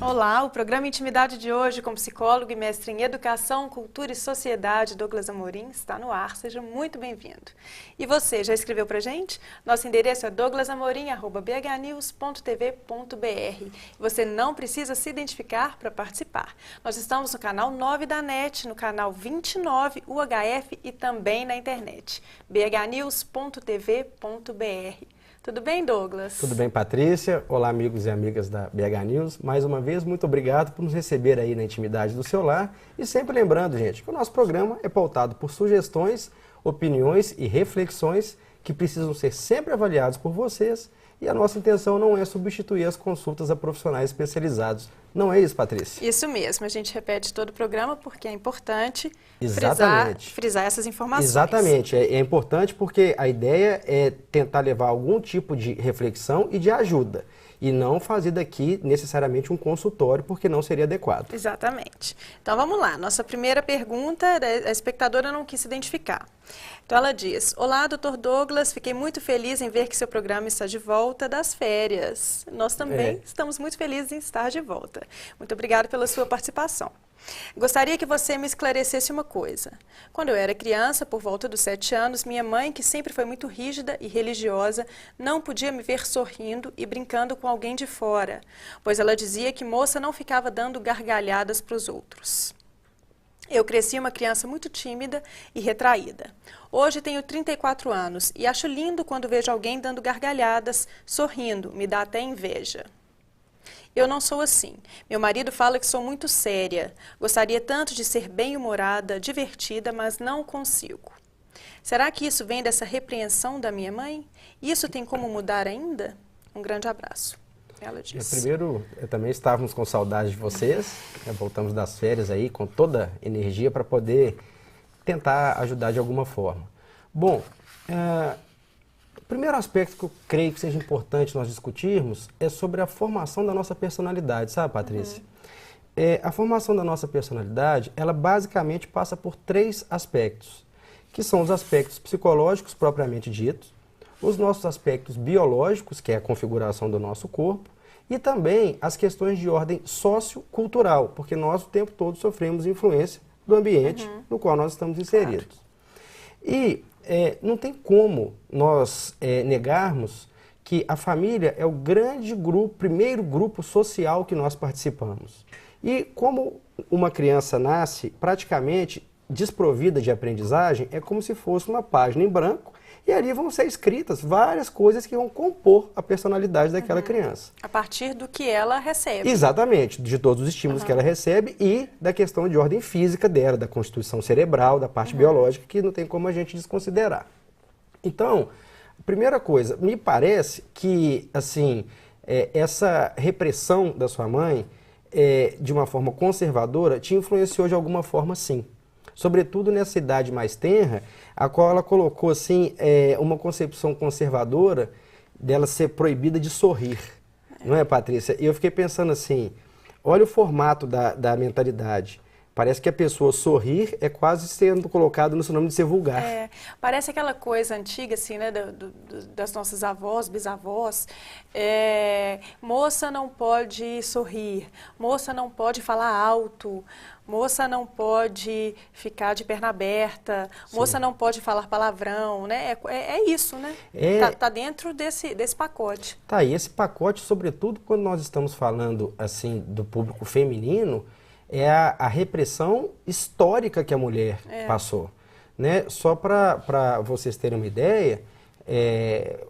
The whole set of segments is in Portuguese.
Olá, o programa Intimidade de hoje com psicólogo e mestre em Educação, Cultura e Sociedade, Douglas Amorim, está no ar. Seja muito bem-vindo. E você, já escreveu pra gente? Nosso endereço é douglasamorim@bhnews.tv.br. Você não precisa se identificar para participar. Nós estamos no canal 9 da NET, no canal 29 UHF e também na internet, bhnews.tv.br. Tudo bem, Douglas? Tudo bem, Patrícia? Olá, amigos e amigas da BH News. Mais uma vez, muito obrigado por nos receber aí na intimidade do seu lar. E sempre lembrando, gente, que o nosso programa é pautado por sugestões, opiniões e reflexões que precisam ser sempre avaliados por vocês. E a nossa intenção não é substituir as consultas a profissionais especializados. Não é isso, Patrícia? Isso mesmo, a gente repete todo o programa porque é importante frisar essas informações. Exatamente, é importante porque a ideia é tentar levar algum tipo de reflexão e de ajuda. E não fazer daqui necessariamente um consultório, porque não seria adequado. Exatamente. Então vamos lá, nossa primeira pergunta, a espectadora não quis se identificar. Então ela diz: olá, Dr. Douglas, fiquei muito feliz em ver que seu programa está de volta das férias. Nós também estamos muito felizes em estar de volta. Muito obrigada pela sua participação. Gostaria que você me esclarecesse uma coisa. Quando eu era criança, por volta dos 7 anos, minha mãe, que sempre foi muito rígida e religiosa, não podia me ver sorrindo e brincando com alguém de fora, pois ela dizia que moça não ficava dando gargalhadas para os outros. Eu cresci uma criança muito tímida e retraída. Hoje tenho 34 anos e acho lindo quando vejo alguém dando gargalhadas, sorrindo, me dá até inveja. Eu não sou assim. Meu marido fala que sou muito séria. Gostaria tanto de ser bem-humorada, divertida, mas não consigo. Será que isso vem dessa repreensão da minha mãe? Isso tem como mudar ainda? Um grande abraço. Ela diz. Primeiro, também estávamos com saudade de vocês. Voltamos das férias aí com toda energia para poder tentar ajudar de alguma forma. Bom, o primeiro aspecto que eu creio que seja importante nós discutirmos é sobre a formação da nossa personalidade, sabe, Patrícia? A formação da nossa personalidade, ela basicamente passa por 3 aspectos, que são os aspectos psicológicos propriamente ditos, os nossos aspectos biológicos, que é a configuração do nosso corpo, e também as questões de ordem sociocultural, porque nós o tempo todo sofremos influência do ambiente no qual nós estamos inseridos. E não tem como nós negarmos que a família é o grande grupo, primeiro grupo social que nós participamos. E como uma criança nasce praticamente desprovida de aprendizagem, é como se fosse uma página em branco e ali vão ser escritas várias coisas que vão compor a personalidade daquela criança. A partir do que ela recebe. Exatamente, de todos os estímulos que ela recebe e da questão de ordem física dela, da constituição cerebral, da parte biológica, que não tem como a gente desconsiderar. Então, primeira coisa, me parece que, assim, essa repressão da sua mãe, de uma forma conservadora, te influenciou de alguma forma, sim. Sobretudo nessa idade mais tenra, a qual ela colocou assim, uma concepção conservadora dela ser proibida de sorrir. Não é, Patrícia? E eu fiquei pensando assim, olha o formato da mentalidade. Parece que a pessoa sorrir é quase sendo colocado no sinônimo de ser vulgar. Parece aquela coisa antiga, assim, né, das nossas avós, bisavós. Moça não pode sorrir, moça não pode falar alto, moça não pode ficar de perna aberta, moça não pode falar palavrão, né? É isso, né? Tá dentro desse pacote. Tá, e esse pacote, sobretudo quando nós estamos falando, assim, do público feminino, é a repressão histórica que a mulher passou. Né? Só para vocês terem uma ideia,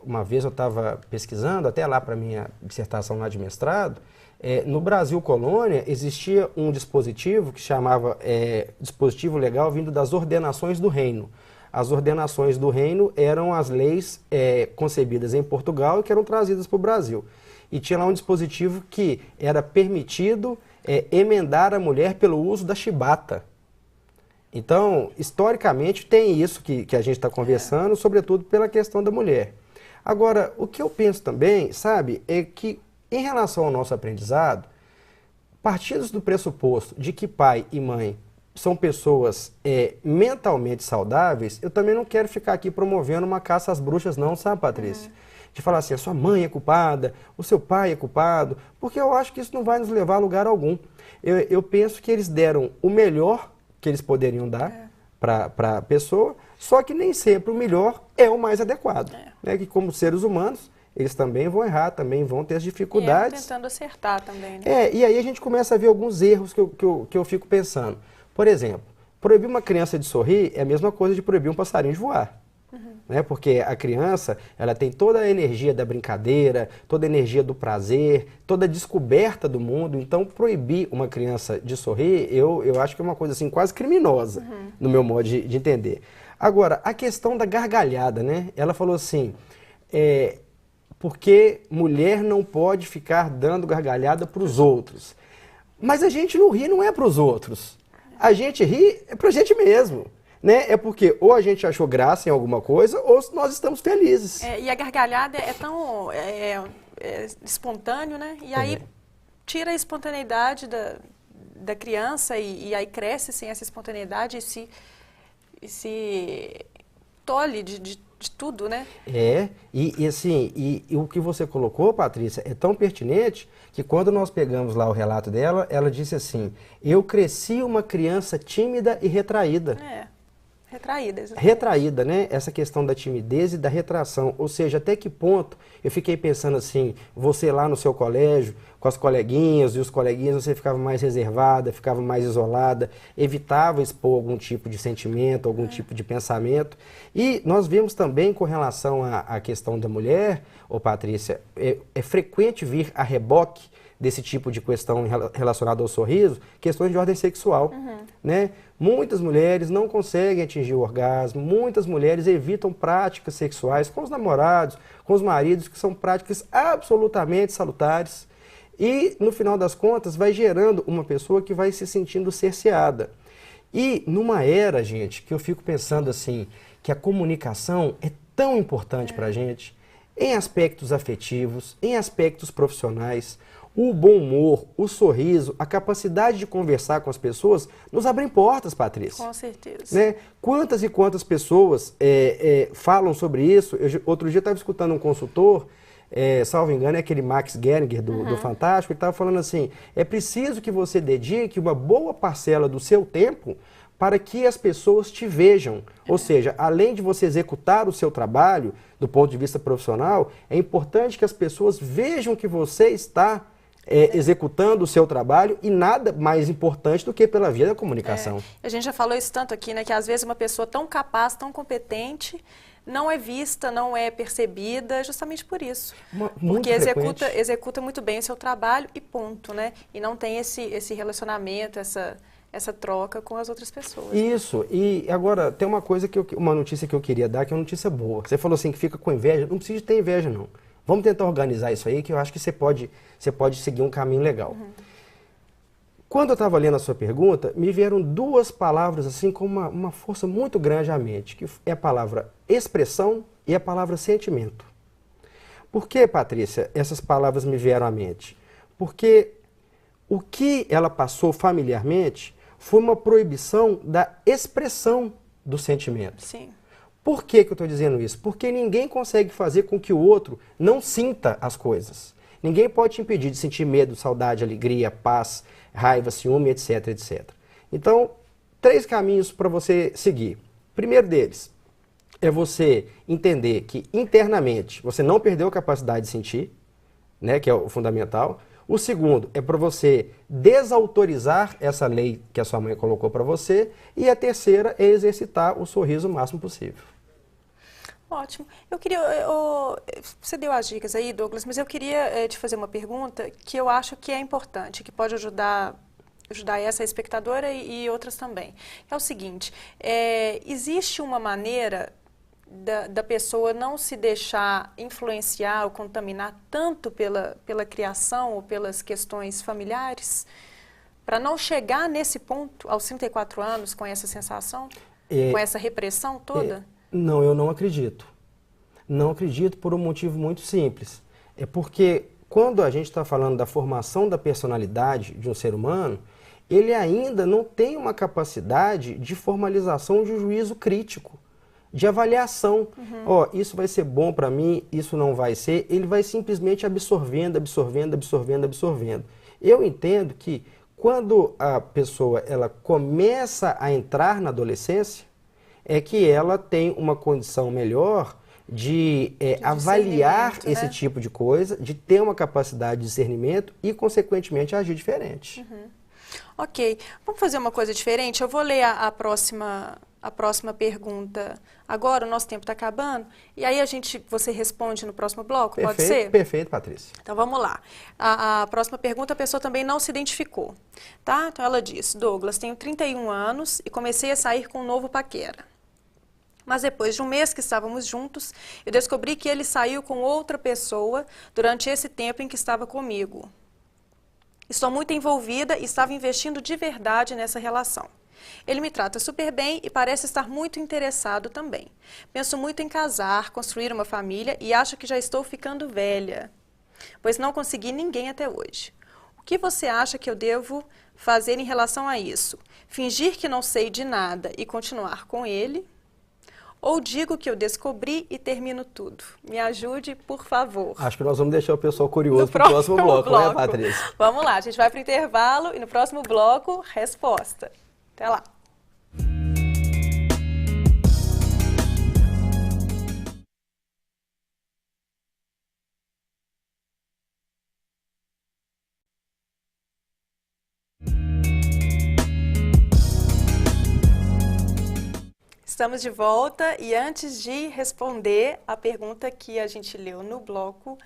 uma vez eu estava pesquisando, até lá para a minha dissertação lá de mestrado, no Brasil Colônia existia um dispositivo que chamava dispositivo legal vindo das ordenações do reino. As ordenações do reino eram as leis concebidas em Portugal e que eram trazidas para o Brasil. E tinha lá um dispositivo que era permitido emendar a mulher pelo uso da chibata. Então, historicamente, tem isso que a gente está conversando, sobretudo pela questão da mulher. Agora, o que eu penso também, sabe, é que em relação ao nosso aprendizado, partindo do pressuposto de que pai e mãe são pessoas mentalmente saudáveis, eu também não quero ficar aqui promovendo uma caça às bruxas não, sabe, Patrícia? de falar assim, a sua mãe é culpada, o seu pai é culpado, porque eu acho que isso não vai nos levar a lugar algum. Eu penso que eles deram o melhor que eles poderiam dar para a pessoa, só que nem sempre o melhor é o mais adequado. Né? Que como seres humanos, eles também vão errar, também vão ter as dificuldades. Tentando acertar também, né? E aí a gente começa a ver alguns erros que eu fico pensando. Por exemplo, proibir uma criança de sorrir é a mesma coisa de proibir um passarinho de voar. Né? Porque a criança, ela tem toda a energia da brincadeira, toda a energia do prazer, toda a descoberta do mundo. Então, proibir uma criança de sorrir, eu acho que é uma coisa assim quase criminosa, no meu modo de entender. Agora, a questão da gargalhada, né? Ela falou assim, porque mulher não pode ficar dando gargalhada para os outros. Mas a gente não ri, não é para os outros. A gente ri é para a gente mesmo. Né? É porque ou a gente achou graça em alguma coisa ou nós estamos felizes. E a gargalhada é tão espontâneo, né? E aí tira a espontaneidade da criança e aí cresce sem essa espontaneidade e se tolhe de tudo, né? E o que você colocou, Patrícia, é tão pertinente que quando nós pegamos lá o relato dela, ela disse assim, eu cresci uma criança tímida e retraída. Retraída, exatamente. Retraída, né? Essa questão da timidez e da retração. Ou seja, até que ponto eu fiquei pensando assim, você lá no seu colégio, com as coleguinhas e os coleguinhas, você ficava mais reservada, ficava mais isolada, evitava expor algum tipo de sentimento, algum tipo de pensamento. E nós vimos também com relação à questão da mulher, Patrícia, é frequente vir a reboque desse tipo de questão relacionada ao sorriso, questões de ordem sexual, né? Muitas mulheres não conseguem atingir o orgasmo, muitas mulheres evitam práticas sexuais com os namorados, com os maridos, que são práticas absolutamente salutares. E, no final das contas, vai gerando uma pessoa que vai se sentindo cerceada. E numa era, gente, que eu fico pensando assim, que a comunicação é tão importante para a gente, em aspectos afetivos, em aspectos profissionais, o bom humor, o sorriso, a capacidade de conversar com as pessoas nos abrem portas, Patrícia. Com certeza. Né? Quantas e quantas pessoas falam sobre isso? Outro dia eu estava escutando um consultor, salvo engano, é aquele Max Geringer do Fantástico, ele estava falando assim, é preciso que você dedique uma boa parcela do seu tempo para que as pessoas te vejam. Ou seja, além de você executar o seu trabalho do ponto de vista profissional, é importante que as pessoas vejam que você está executando o seu trabalho e nada mais importante do que pela via da comunicação. A gente já falou isso tanto aqui, né, que às vezes uma pessoa tão capaz, tão competente, não é vista, não é percebida, justamente por isso. Porque executa muito bem o seu trabalho e ponto, né? E não tem esse relacionamento, essa troca com as outras pessoas. Isso. E agora, tem uma coisa, uma notícia que eu queria dar, que é uma notícia boa. Você falou assim, que fica com inveja. Não precisa ter inveja, não. Vamos tentar organizar isso aí, que eu acho que você pode seguir um caminho legal. Quando eu estava lendo a sua pergunta, me vieram duas palavras assim com uma força muito grande à mente, que é a palavra expressão e a palavra sentimento. Por que, Patrícia, essas palavras me vieram à mente? Porque o que ela passou familiarmente foi uma proibição da expressão do sentimento. Sim. Por que eu estou dizendo isso? Porque ninguém consegue fazer com que o outro não sinta as coisas. Ninguém pode te impedir de sentir medo, saudade, alegria, paz, raiva, ciúme, etc, etc. Então, 3 caminhos para você seguir. Primeiro deles é você entender que internamente você não perdeu a capacidade de sentir, né, que é o fundamental. O segundo é para você desautorizar essa lei que a sua mãe colocou para você. E a terceira é exercitar o sorriso o máximo possível. Ótimo. Eu queria, você deu as dicas aí, Douglas, mas eu queria te fazer uma pergunta que eu acho que é importante, que pode ajudar essa espectadora e outras também. É o seguinte, existe uma maneira da pessoa não se deixar influenciar ou contaminar tanto pela criação ou pelas questões familiares, para não chegar nesse ponto aos 34 anos com essa sensação, com essa repressão toda? Não, eu não acredito. Não acredito por um motivo muito simples. É porque quando a gente está falando da formação da personalidade de um ser humano, ele ainda não tem uma capacidade de formalização de um juízo crítico, de avaliação. Ó, isso vai ser bom para mim, isso não vai ser. Ele vai simplesmente absorvendo, absorvendo, absorvendo, absorvendo. Eu entendo que quando a pessoa ela começa a entrar na adolescência, é que ela tem uma condição melhor de avaliar esse né? tipo de coisa, de ter uma capacidade de discernimento e, consequentemente, agir diferente. Ok, vamos fazer uma coisa diferente? Eu vou ler a próxima pergunta agora, o nosso tempo está acabando, e aí você responde no próximo bloco, pode ser? Perfeito, Patrícia. Então vamos lá. A próxima pergunta a pessoa também não se identificou, tá? Então ela diz, Douglas, tenho 31 anos e comecei a sair com um novo paquera. Mas depois de um mês que estávamos juntos, eu descobri que ele saiu com outra pessoa durante esse tempo em que estava comigo. Estou muito envolvida e estava investindo de verdade nessa relação. Ele me trata super bem e parece estar muito interessado também. Penso muito em casar, construir uma família e acho que já estou ficando velha, pois não consegui ninguém até hoje. O que você acha que eu devo fazer em relação a isso? Fingir que não sei de nada e continuar com ele? Ou digo que eu descobri e termino tudo? Me ajude, por favor. Acho que nós vamos deixar o pessoal curioso para o próximo bloco, né, Patrícia? Vamos lá, a gente vai para o intervalo e no próximo bloco, resposta. Até lá. Estamos de volta e antes de responder a pergunta que a gente leu no bloco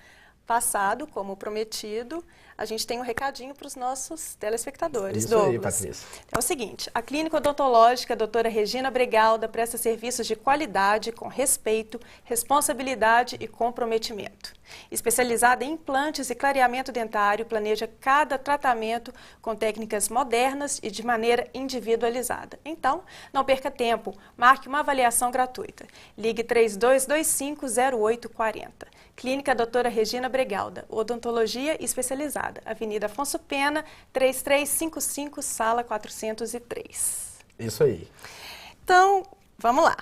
passado, como prometido, a gente tem um recadinho para os nossos telespectadores. Isso aí, Patrícia. É o seguinte, a Clínica Odontológica doutora Regina Bregalda presta serviços de qualidade, com respeito, responsabilidade e comprometimento. Especializada em implantes e clareamento dentário, planeja cada tratamento com técnicas modernas e de maneira individualizada. Então, não perca tempo, marque uma avaliação gratuita. Ligue 3225-0840. Clínica doutora Regina Bregalda, odontologia especializada. Avenida Afonso Pena, 3355, sala 403. Isso aí. Então, vamos lá.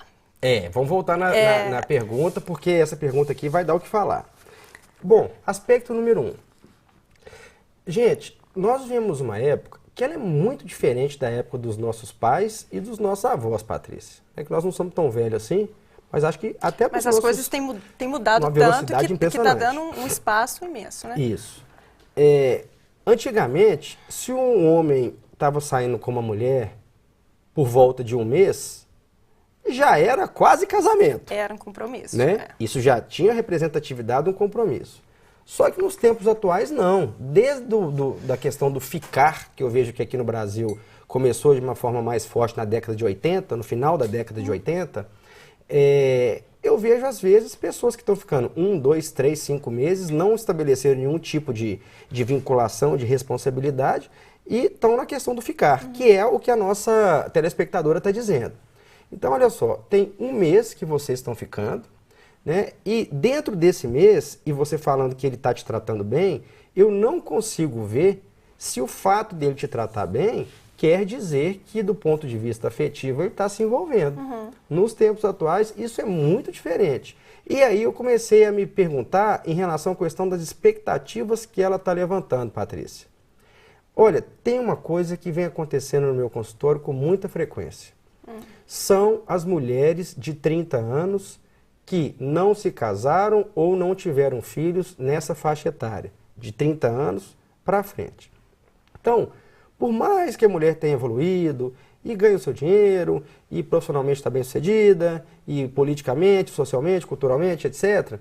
Vamos voltar na pergunta, porque essa pergunta aqui vai dar o que falar. Bom, aspecto número 1. Gente, nós vivemos uma época que ela é muito diferente da época dos nossos pais e dos nossos avós, Patrícia. É que nós não somos tão velhos assim, mas acho que até para os nossos... Mas as coisas têm mudado tanto que está dando um espaço imenso, né? Isso. Antigamente, se um homem estava saindo com uma mulher por volta de um mês, já era quase casamento. Era um compromisso. Né? Isso já tinha representatividade, um compromisso. Só que nos tempos atuais, não. Desde da questão do ficar, que eu vejo que aqui no Brasil começou de uma forma mais forte na década de 80, no final da década de 80, eu vejo, às vezes, pessoas que estão ficando 1, 2, 3, 5 meses, não estabeleceram nenhum tipo de vinculação, de responsabilidade, e estão na questão do ficar, que é o que a nossa telespectadora está dizendo. Então, olha só, tem um mês que vocês estão ficando, né? E dentro desse mês, e você falando que ele está te tratando bem, eu não consigo ver se o fato dele te tratar bem quer dizer que, do ponto de vista afetivo, ele está se envolvendo. Nos tempos atuais, isso é muito diferente. E aí eu comecei a me perguntar em relação à questão das expectativas que ela está levantando, Patrícia. Olha, tem uma coisa que vem acontecendo no meu consultório com muita frequência. São as mulheres de 30 anos que não se casaram ou não tiveram filhos nessa faixa etária, de 30 anos para frente. Então, por mais que a mulher tenha evoluído e ganhe o seu dinheiro, e profissionalmente está bem sucedida, e politicamente, socialmente, culturalmente, etc.,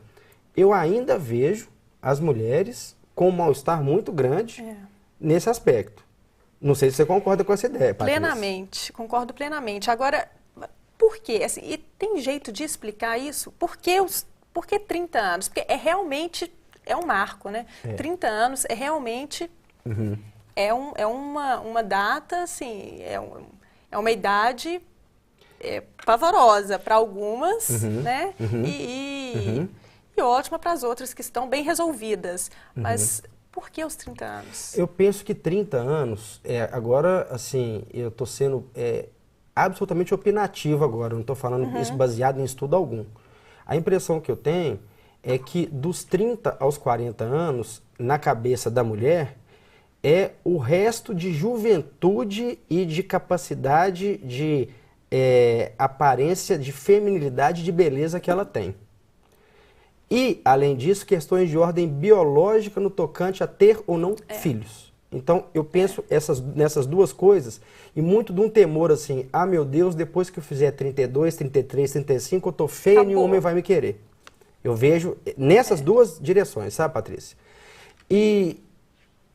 eu ainda vejo as mulheres com um mal-estar muito grande nesse aspecto. Não sei se você concorda com essa ideia, Patrícia. Plenamente, concordo plenamente. Agora, por quê? Assim, e tem jeito de explicar isso? Por que 30 anos? Porque realmente um marco, né? 30 anos é realmente... É uma data, assim, é uma idade pavorosa para algumas, né? E ótima para as outras que estão bem resolvidas. Mas por que os 30 anos? Eu penso que 30 anos, agora, assim, eu estou sendo absolutamente opinativo agora, não estou falando isso baseado em estudo algum. A impressão que eu tenho é que dos 30 aos 40 anos, na cabeça da mulher, é o resto de juventude e de capacidade de aparência, de feminilidade, de beleza que ela tem. E, além disso, questões de ordem biológica no tocante a ter ou não filhos. Então, eu penso nessas duas coisas e muito de um temor assim, ah, meu Deus, depois que eu fizer 32, 33, 35, eu tô feio e nenhum homem vai me querer. Eu vejo nessas duas direções, sabe, Patrícia? E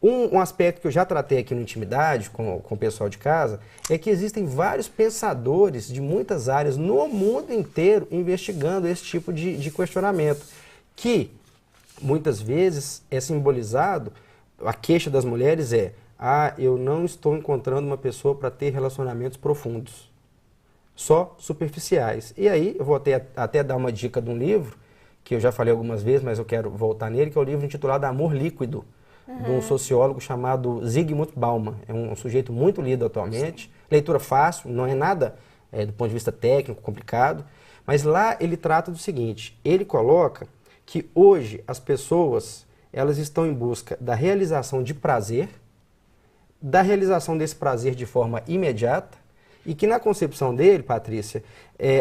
um aspecto que eu já tratei aqui no Intimidade com o pessoal de casa é que existem vários pensadores de muitas áreas no mundo inteiro investigando esse tipo de questionamento, que muitas vezes é simbolizado, a queixa das mulheres é, ah, eu não estou encontrando uma pessoa para ter relacionamentos profundos, só superficiais. E aí, eu vou até dar uma dica de um livro, que eu já falei algumas vezes, mas eu quero voltar nele, que é o livro intitulado Amor Líquido, de um sociólogo chamado Zygmunt Bauman. É um sujeito muito lido atualmente, leitura fácil, não é nada do ponto de vista técnico, complicado, mas lá ele trata do seguinte, ele coloca que hoje as pessoas elas estão em busca da realização de prazer, da realização desse prazer de forma imediata, e que na concepção dele, Patrícia,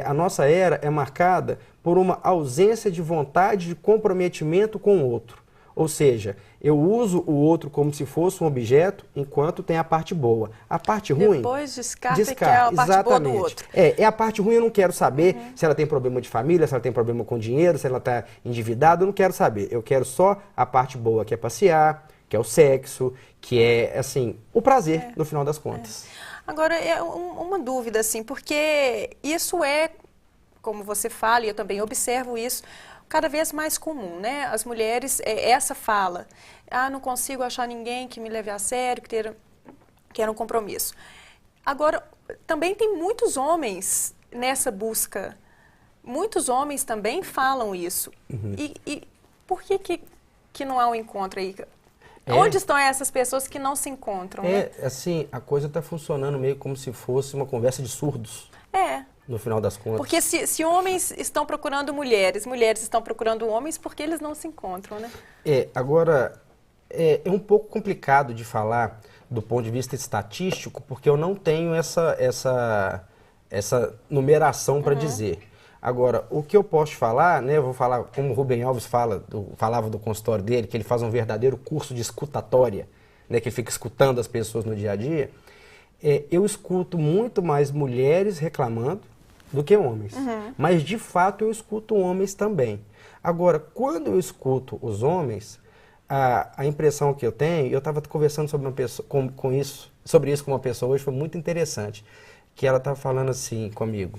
a nossa era é marcada por uma ausência de vontade de comprometimento com o outro. Ou seja, eu uso o outro como se fosse um objeto, enquanto tem a parte boa. A parte ruim... Depois descarta que é a parte boa do outro. É a parte ruim, eu não quero saber se ela tem problema de família, se ela tem problema com dinheiro, se ela está endividada, eu não quero saber. Eu quero só a parte boa, que é passear, que é o sexo, que é, assim, o prazer, no final das contas. Agora, uma dúvida, assim, porque isso é, como você fala, e eu também observo isso, cada vez mais comum, né? As mulheres, essa fala, ah, não consigo achar ninguém que me leve a sério, que queira um compromisso. Agora, também tem muitos homens nessa busca, muitos homens também falam isso. E por que não há um encontro aí? Onde estão essas pessoas que não se encontram? Né? Assim, a coisa está funcionando meio como se fosse uma conversa de surdos. No final das contas. Porque se homens estão procurando mulheres, mulheres estão procurando homens, porque eles não se encontram, né? Agora, é um pouco complicado de falar do ponto de vista estatístico, porque eu não tenho essa numeração para dizer. Agora, o que eu posso falar, né, eu vou falar como o Rubem Alves falava do consultório dele, que ele faz um verdadeiro curso de escutatória, né, que ele fica escutando as pessoas no dia a dia, eu escuto muito mais mulheres reclamando do que homens. Mas, de fato, eu escuto homens também. Agora, quando eu escuto os homens, a impressão que eu tenho, eu estava conversando sobre sobre isso com uma pessoa hoje, foi muito interessante, que ela estava falando assim comigo,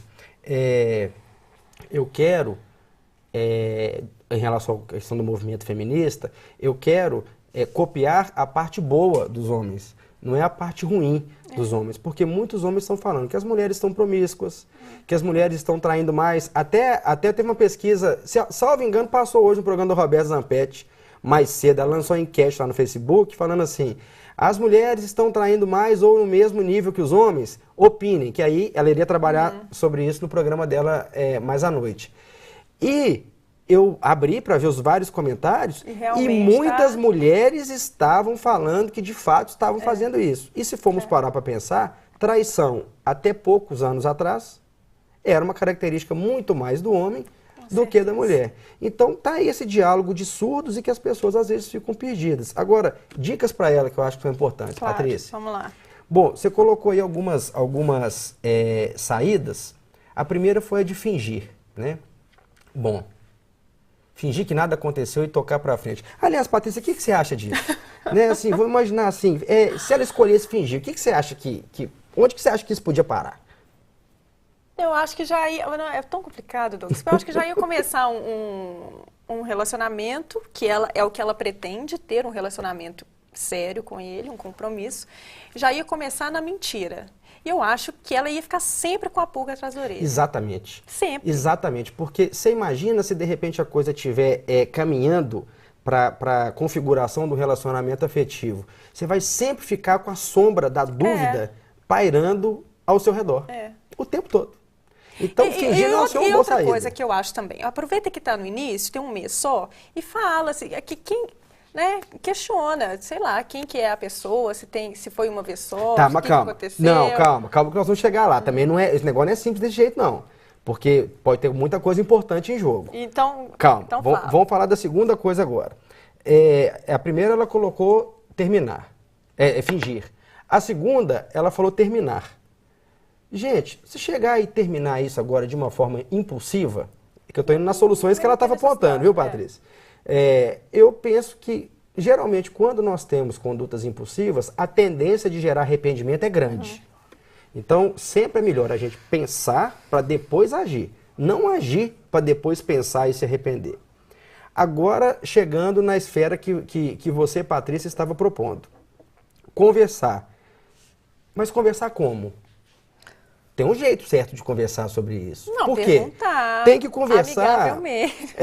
eu quero, em relação à questão do movimento feminista, eu quero copiar a parte boa dos homens, não é a parte ruim dos homens, porque muitos homens estão falando que as mulheres estão promíscuas, que as mulheres estão traindo mais. Até teve uma pesquisa, salvo engano, passou hoje no programa do Roberto Zampetti, mais cedo, ela lançou uma enquete lá no Facebook, falando assim, as mulheres estão traindo mais ou no mesmo nível que os homens? Opinem, que aí ela iria trabalhar sobre isso no programa dela mais à noite. E eu abri para ver os vários comentários e muitas mulheres estavam falando que de fato estavam fazendo isso. E se formos parar para pensar, traição até poucos anos atrás era uma característica muito mais do homem do que da mulher. Então tá aí esse diálogo de surdos e que as pessoas às vezes ficam perdidas. Agora, dicas para ela que eu acho que são importantes, claro, Patrícia. Vamos lá. Bom, você colocou aí algumas saídas. A primeira foi a de fingir, né? Bom, fingir que nada aconteceu e tocar para frente. Aliás, Patrícia, o que você acha disso? Né, assim, vou imaginar assim, se ela escolhesse fingir, o que você acha onde que você acha que isso podia parar? Eu acho que já ia... Não, é tão complicado, Douglas. Eu acho que já ia começar um relacionamento, que é o que ela pretende, ter um relacionamento sério com ele, um compromisso. Já ia começar na mentira. E eu acho que ela ia ficar sempre com a pulga atrás da orelha. Exatamente. Sempre. Exatamente, porque você imagina se de repente a coisa estiver caminhando para a configuração do relacionamento afetivo. Você vai sempre ficar com a sombra da dúvida pairando ao seu redor. o tempo todo. Então, fingir não ser uma boa saída. E outra coisa que eu acho também, aproveita que está no início, tem um mês só, e fala, assim, né, questiona, sei lá, quem que é a pessoa, se foi uma vez só, tá, o mas que calma. aconteceu. Não, calma, que nós vamos chegar lá. Também não é, esse negócio não é simples desse jeito, não. Porque pode ter muita coisa importante em jogo. Então, calma, então vamos falar da segunda coisa agora. A primeira ela colocou terminar, fingir. A segunda, ela falou terminar. Gente, se chegar e terminar isso agora de uma forma impulsiva, que eu estou indo nas soluções que ela estava apontando, viu, Patrícia? Eu penso que, geralmente, quando nós temos condutas impulsivas, a tendência de gerar arrependimento é grande. Então, sempre é melhor a gente pensar para depois agir. Não agir para depois pensar e se arrepender. Agora, chegando na esfera que você, Patrícia, estava propondo. Conversar. Mas conversar como? Tem um jeito certo de conversar sobre isso. Não, por quê? Perguntar. Tem que conversar. Amigavelmente.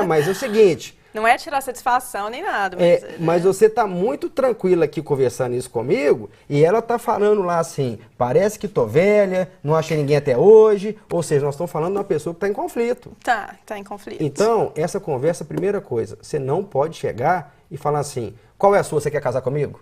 Mas é o seguinte. Não é tirar satisfação nem nada. Mas você está muito tranquila aqui conversando isso comigo e ela está falando lá assim, parece que tô velha, não achei ninguém até hoje. Ou seja, nós estamos falando de uma pessoa que está em conflito. Tá em conflito. Então, essa conversa, primeira coisa, você não pode chegar e falar assim, qual é a sua, você quer casar comigo?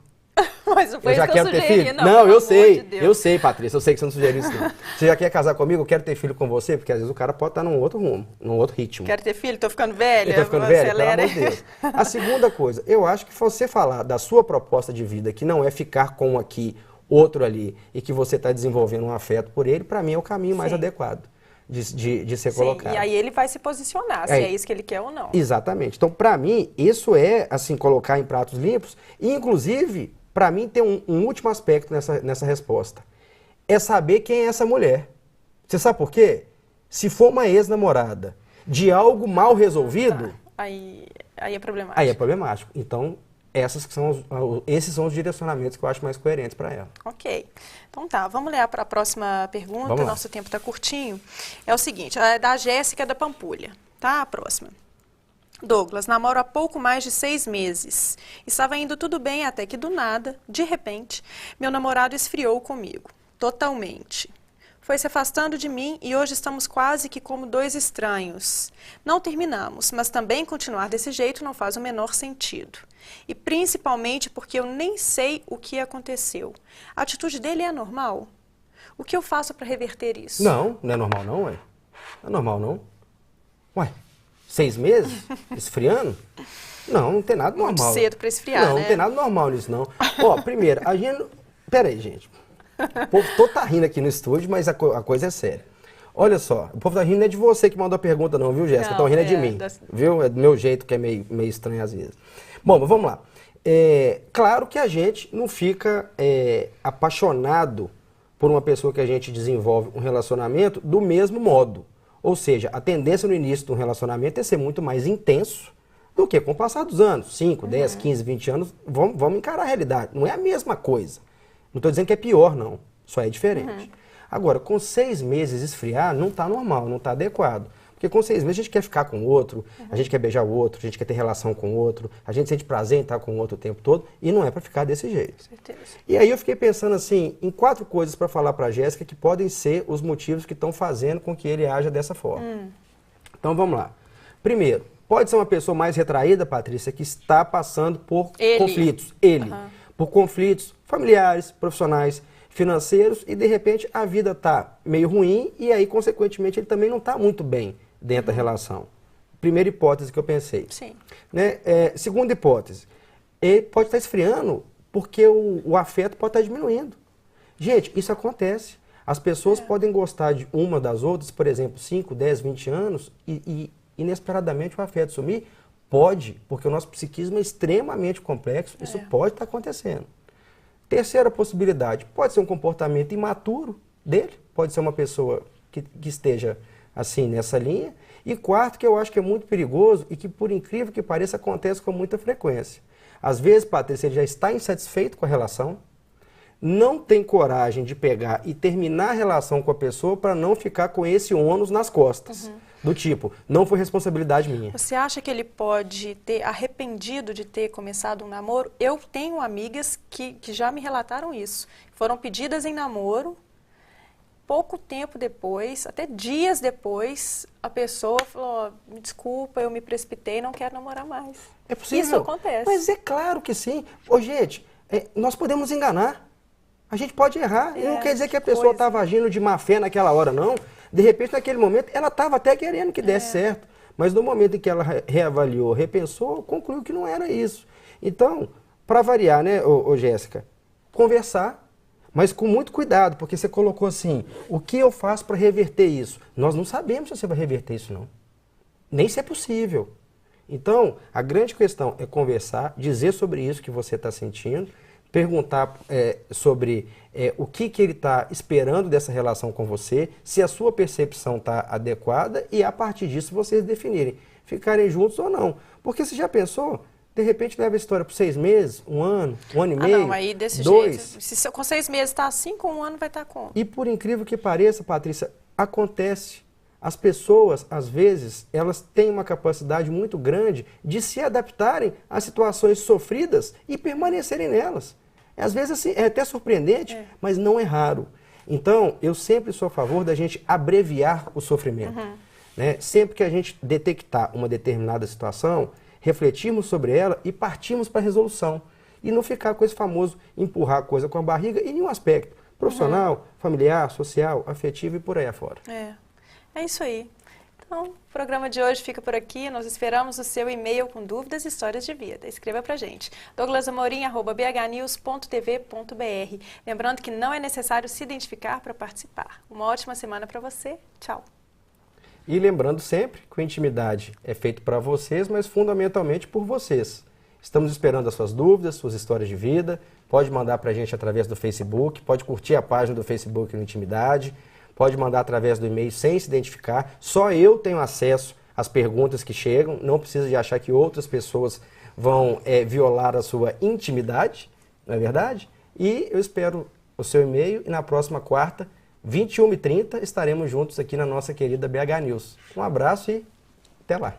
Mas não foi eu já isso que eu quero ter sugeri, filho? não, eu sei, de Deus. eu sei, Patrícia, eu sei que você não sugeriu isso não. Você já quer casar comigo? Eu quero ter filho com você? Porque às vezes o cara pode estar num outro rumo, num outro ritmo. Quero ter filho? Tô ficando velha? Eu tô ficando velha? Pelo amor de Deus. A segunda coisa, eu acho que você falar da sua proposta de vida, que não é ficar com um aqui, outro ali, e que você está desenvolvendo um afeto por ele, para mim é o caminho mais adequado de ser colocado. E aí ele vai se posicionar, se é isso que ele quer ou não. Exatamente. Então, para mim, isso é, assim, colocar em pratos limpos, e inclusive... Para mim, tem um último aspecto nessa resposta. É saber quem é essa mulher. Você sabe por quê? Se for uma ex-namorada de algo mal resolvido... Aí é problemático. Aí é problemático. Então, esses são os direcionamentos que eu acho mais coerentes para ela. Ok. Então tá, vamos ler para a próxima pergunta. Nosso tempo está curtinho. É o seguinte, é da Jéssica da Pampulha. Tá? A próxima. Douglas, namoro há pouco mais de 6 meses. Estava indo tudo bem até que do nada, de repente, meu namorado esfriou comigo. Totalmente. Foi se afastando de mim e hoje estamos quase que como 2 estranhos. Não terminamos, mas também continuar desse jeito não faz o menor sentido. E principalmente porque eu nem sei o que aconteceu. A atitude dele é normal? O que eu faço para reverter isso? Não é normal não, ué. Não é normal não. Ué. 6 meses? Esfriando? Não tem nada normal. Muito cedo para esfriar, não, né? Não tem nada normal nisso, não. Ó, primeiro, a gente... Pera aí, gente. O povo todo tá rindo aqui no estúdio, mas a coisa é séria. Olha só, o povo tá rindo não é de você que mandou a pergunta não, viu, Jéssica? Estão rindo é de mim, viu? É do meu jeito, que é meio estranho às vezes. Bom, mas vamos lá. Claro que a gente não fica apaixonado por uma pessoa que a gente desenvolve um relacionamento do mesmo modo. Ou seja, a tendência no início de um relacionamento é ser muito mais intenso do que com o passar dos anos. 5, 10, 15, 20 anos, vamos encarar a realidade. Não é a mesma coisa. Não estou dizendo que é pior, não. Só é diferente. Agora, com 6 meses esfriar, não está normal, não está adequado. Porque com 6 meses a gente quer ficar com o outro, a gente quer beijar o outro, a gente quer ter relação com o outro, a gente sente prazer em estar com o outro o tempo todo, e não é para ficar desse jeito. Certeza. E aí eu fiquei pensando assim, em 4 coisas para falar para a Jéssica que podem ser os motivos que estão fazendo com que ele haja dessa forma. Então vamos lá. Primeiro, pode ser uma pessoa mais retraída, Patrícia, que está passando por conflitos. Por conflitos familiares, profissionais, financeiros, e de repente a vida está meio ruim e aí, consequentemente, ele também não está muito bem dentro da relação. Primeira hipótese que eu pensei. Sim. Né? Segunda hipótese, ele pode estar esfriando porque o afeto pode estar diminuindo. Gente, isso acontece. As pessoas podem gostar de uma das outras, por exemplo, 5, 10, 20 anos, e inesperadamente o afeto sumir. Pode, porque o nosso psiquismo é extremamente complexo, isso pode estar acontecendo. Terceira possibilidade, pode ser um comportamento imaturo dele, pode ser uma pessoa que esteja assim nessa linha. E quarto, que eu acho que é muito perigoso e que, por incrível que pareça, acontece com muita frequência. Às vezes, Patrícia, ele já está insatisfeito com a relação, não tem coragem de pegar e terminar a relação com a pessoa para não ficar com esse ônus nas costas. Do tipo, não foi responsabilidade minha. Você acha que ele pode ter arrependido de ter começado um namoro? Eu tenho amigas que já me relataram isso. Foram pedidas em namoro pouco tempo depois, até dias depois, a pessoa falou, me desculpa, eu me precipitei, não quero namorar mais. É possível. Isso acontece. Mas é claro que sim. Ô, gente, nós podemos enganar. A gente pode errar. E não quer dizer que a pessoa estava agindo de má fé naquela hora, não. De repente, naquele momento, ela estava até querendo que desse certo. Mas no momento em que ela reavaliou, repensou, concluiu que não era isso. Então, para variar, né, ô Jéssica, conversar, mas com muito cuidado, porque você colocou assim, o que eu faço para reverter isso? Nós não sabemos se você vai reverter isso, não. Nem se é possível. Então, a grande questão é conversar, dizer sobre isso que você está sentindo, perguntar sobre o que ele está esperando dessa relação com você, se a sua percepção está adequada e a partir disso vocês definirem, ficarem juntos ou não. Porque você já pensou, de repente leva a história por 6 meses, 1 ano, 1 ano e meio, não, aí desse 2. jeito, se com 6 meses está assim, com 1 ano vai estar como? E por incrível que pareça, Patrícia, acontece. As pessoas, às vezes, elas têm uma capacidade muito grande de se adaptarem a situações sofridas e permanecerem nelas. Às vezes, assim, é até surpreendente, mas não é raro. Então, eu sempre sou a favor da gente abreviar o sofrimento. Né? Sempre que a gente detectar uma determinada situação, refletirmos sobre ela e partirmos para a resolução. E não ficar com esse famoso empurrar a coisa com a barriga em nenhum aspecto. Profissional, familiar, social, afetivo e por aí afora. É isso aí. Então, o programa de hoje fica por aqui. Nós esperamos o seu e-mail com dúvidas e histórias de vida. Escreva pra gente. douglasamorim@bhnews.tv.br. Lembrando que não é necessário se identificar para participar. Uma ótima semana para você. Tchau. E lembrando sempre que a intimidade é feita para vocês, mas fundamentalmente por vocês. Estamos esperando as suas dúvidas, suas histórias de vida. Pode mandar para a gente através do Facebook, pode curtir a página do Facebook no Intimidade, pode mandar através do e-mail sem se identificar. Só eu tenho acesso às perguntas que chegam, não precisa de achar que outras pessoas vão violar a sua intimidade, não é verdade? E eu espero o seu e-mail e na próxima quarta, 21h30, estaremos juntos aqui na nossa querida BH News. Um abraço e até lá!